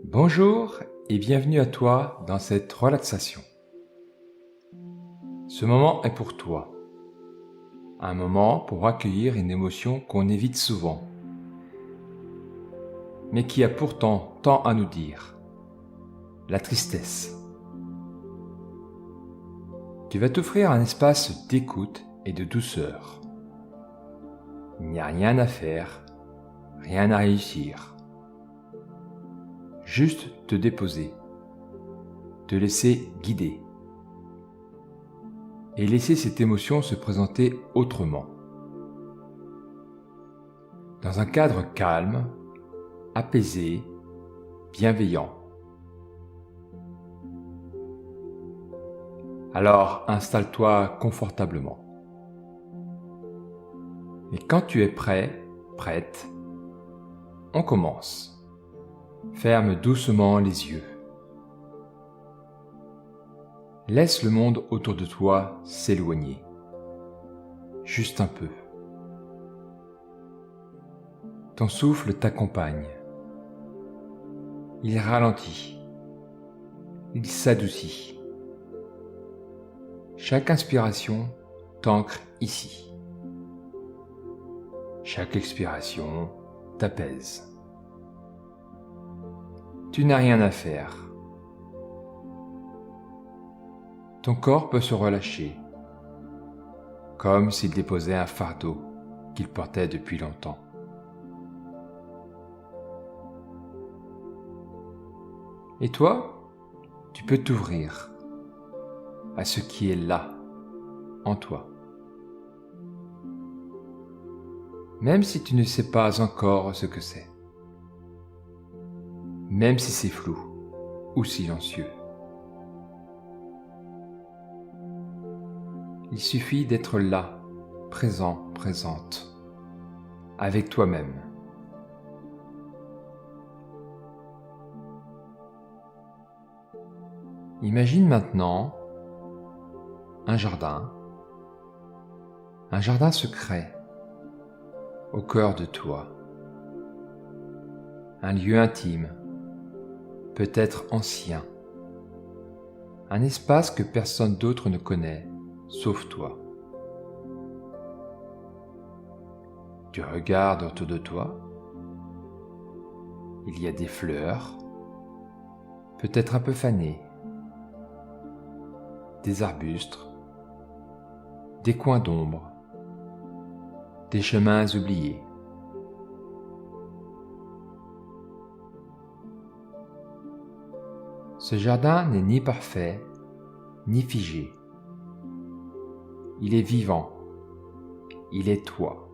Bonjour et bienvenue à toi dans cette relaxation. Ce moment est pour toi. Un moment pour accueillir une émotion qu'on évite souvent, mais qui a pourtant tant à nous dire. La tristesse. Tu vas t'offrir un espace d'écoute et de douceur. Il n'y a rien à faire, rien à réussir. Juste te déposer, te laisser guider. Et laisser cette émotion se présenter autrement. Dans un cadre calme, apaisé, bienveillant. Alors installe-toi confortablement. Et quand tu es prêt, prête, on commence. Ferme doucement les yeux. Laisse le monde autour de toi s'éloigner. Juste un peu. Ton souffle t'accompagne. Il ralentit. Il s'adoucit. Chaque inspiration t'ancre ici. Chaque expiration t'apaise. Tu n'as rien à faire. Ton corps peut se relâcher, comme s'il déposait un fardeau qu'il portait depuis longtemps. Et toi, tu peux t'ouvrir à ce qui est là, en toi. Même si tu ne sais pas encore ce que c'est. Même si c'est flou ou silencieux. Il suffit d'être là, présent, présente, avec toi-même. Imagine maintenant un jardin secret au cœur de toi, un lieu intime, peut-être ancien, un espace que personne d'autre ne connaît, sauf toi. Tu regardes autour de toi, il y a des fleurs, peut-être un peu fanées, des arbustes, des coins d'ombre, des chemins oubliés. Ce jardin n'est ni parfait, ni figé. Il est vivant, il est toi.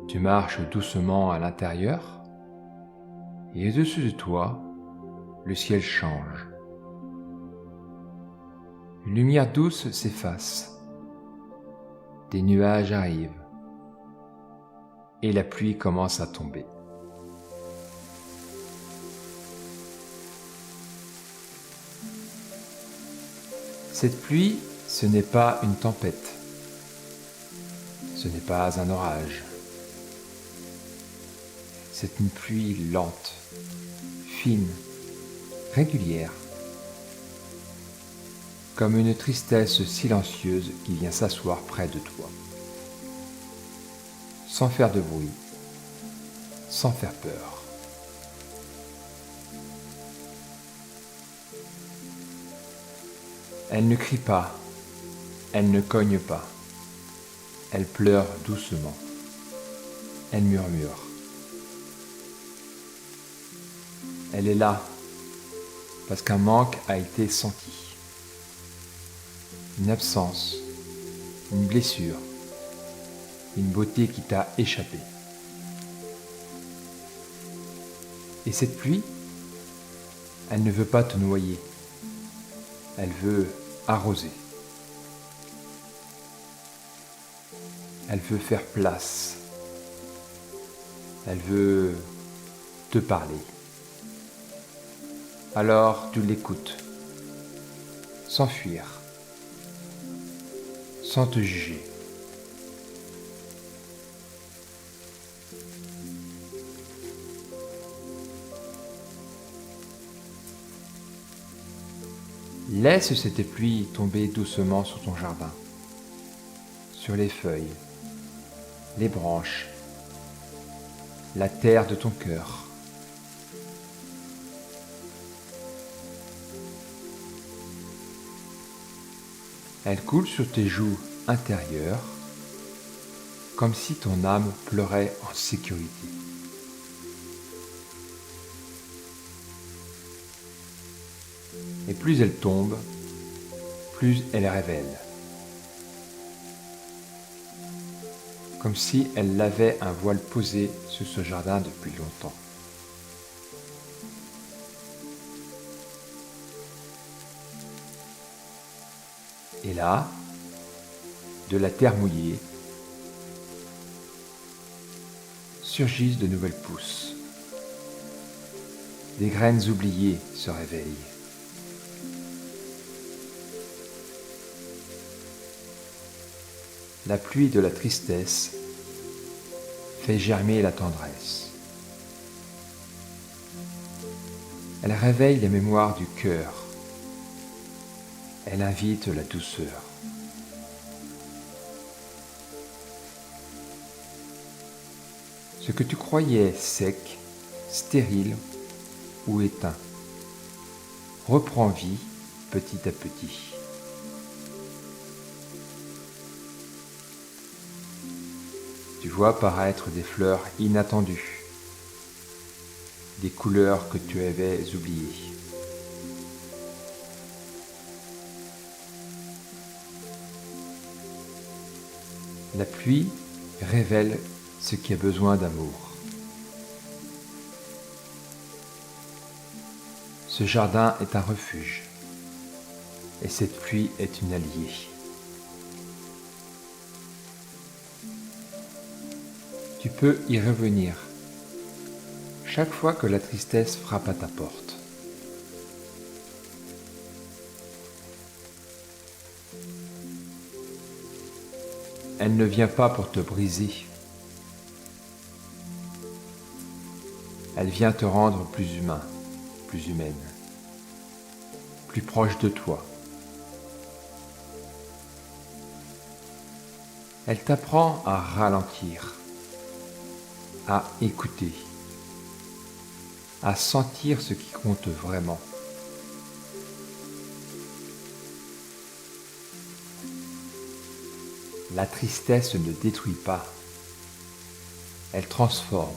Tu marches doucement à l'intérieur et au-dessus de toi, le ciel change. Une lumière douce s'efface, des nuages arrivent et la pluie commence à tomber. Cette pluie, ce n'est pas une tempête, ce n'est pas un orage. C'est une pluie lente, fine, régulière, comme une tristesse silencieuse qui vient s'asseoir près de toi, sans faire de bruit, sans faire peur. Elle ne crie pas, elle ne cogne pas, elle pleure doucement, elle murmure. Elle est là, parce qu'un manque a été senti. Une absence, une blessure, une beauté qui t'a échappé. Et cette pluie, elle ne veut pas te noyer, elle veut arroser. Elle veut faire place, elle veut te parler. Alors tu l'écoutes, sans fuir, sans te juger. Laisse cette pluie tomber doucement sur ton jardin, sur les feuilles, les branches, la terre de ton cœur. Elle coule sur tes joues intérieures, comme si ton âme pleurait en sécurité. Et plus elle tombe, plus elle révèle. Comme si elle avait un voile posé sur ce jardin depuis longtemps. Et là, de la terre mouillée, surgissent de nouvelles pousses. Des graines oubliées se réveillent. La pluie de la tristesse fait germer la tendresse. Elle réveille les mémoires du cœur. Elle invite la douceur. Ce que tu croyais sec, stérile ou éteint reprend vie petit à petit. Tu vois apparaître des fleurs inattendues, des couleurs que tu avais oubliées. La pluie révèle ce qui a besoin d'amour. Ce jardin est un refuge et cette pluie est une alliée. Tu peux y revenir chaque fois que la tristesse frappe à ta porte. Elle ne vient pas pour te briser. Elle vient te rendre plus humain, plus humaine, plus proche de toi. Elle t'apprend à ralentir, à écouter, à sentir ce qui compte vraiment. La tristesse ne détruit pas, elle transforme.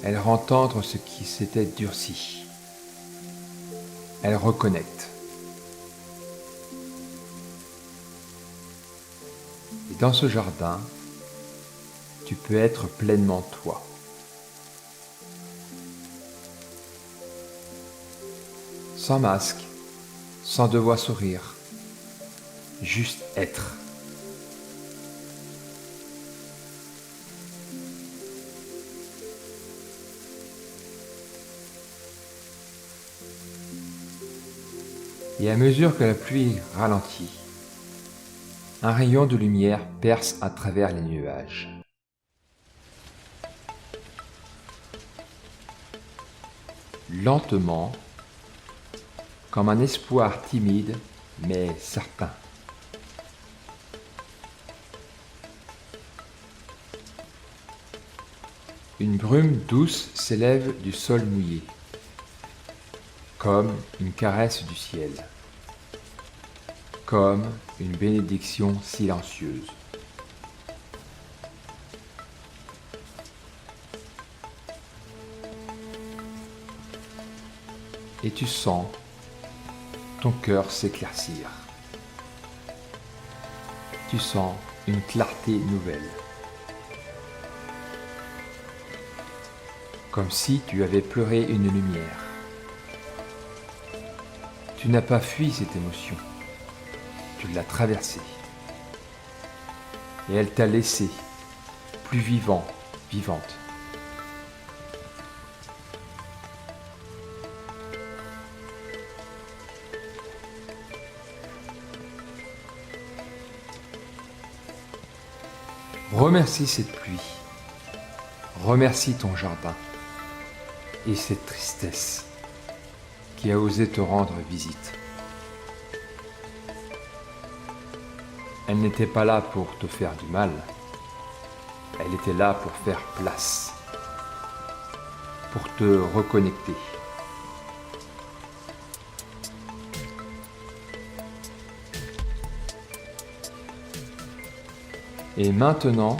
Elle rend tendre ce qui s'était durci. Elle reconnecte. Et dans ce jardin, tu peux être pleinement toi. Sans masque, sans devoir sourire, juste être. Et à mesure que la pluie ralentit, un rayon de lumière perce à travers les nuages. Lentement, comme un espoir timide mais certain. Une brume douce s'élève du sol mouillé, comme une caresse du ciel, comme une bénédiction silencieuse. Et tu sens ton cœur s'éclaircir. Tu sens une clarté nouvelle. Comme si tu avais pleuré une lumière. Tu n'as pas fui cette émotion. Tu l'as traversée. Et elle t'a laissé plus vivant, vivante. Remercie cette pluie. Remercie ton jardin et cette tristesse qui a osé te rendre visite. Elle n'était pas là pour te faire du mal. Elle était là pour faire place, pour te reconnecter. Et maintenant,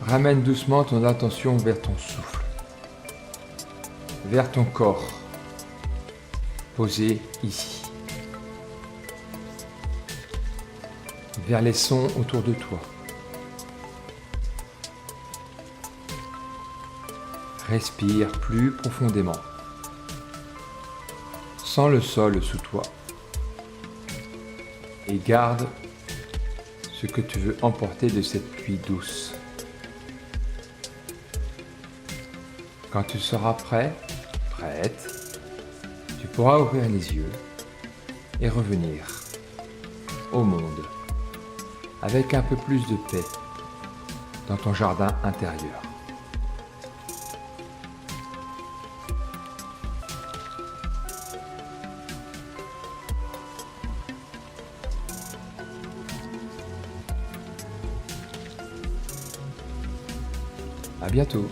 ramène doucement ton attention vers ton souffle, vers ton corps, posé ici, vers les sons autour de toi. Respire plus profondément. Sens le sol sous toi et garde ce que tu veux emporter de cette pluie douce. Quand tu seras prêt, prête, tu pourras ouvrir les yeux et revenir au monde avec un peu plus de paix dans ton jardin intérieur. À bientôt.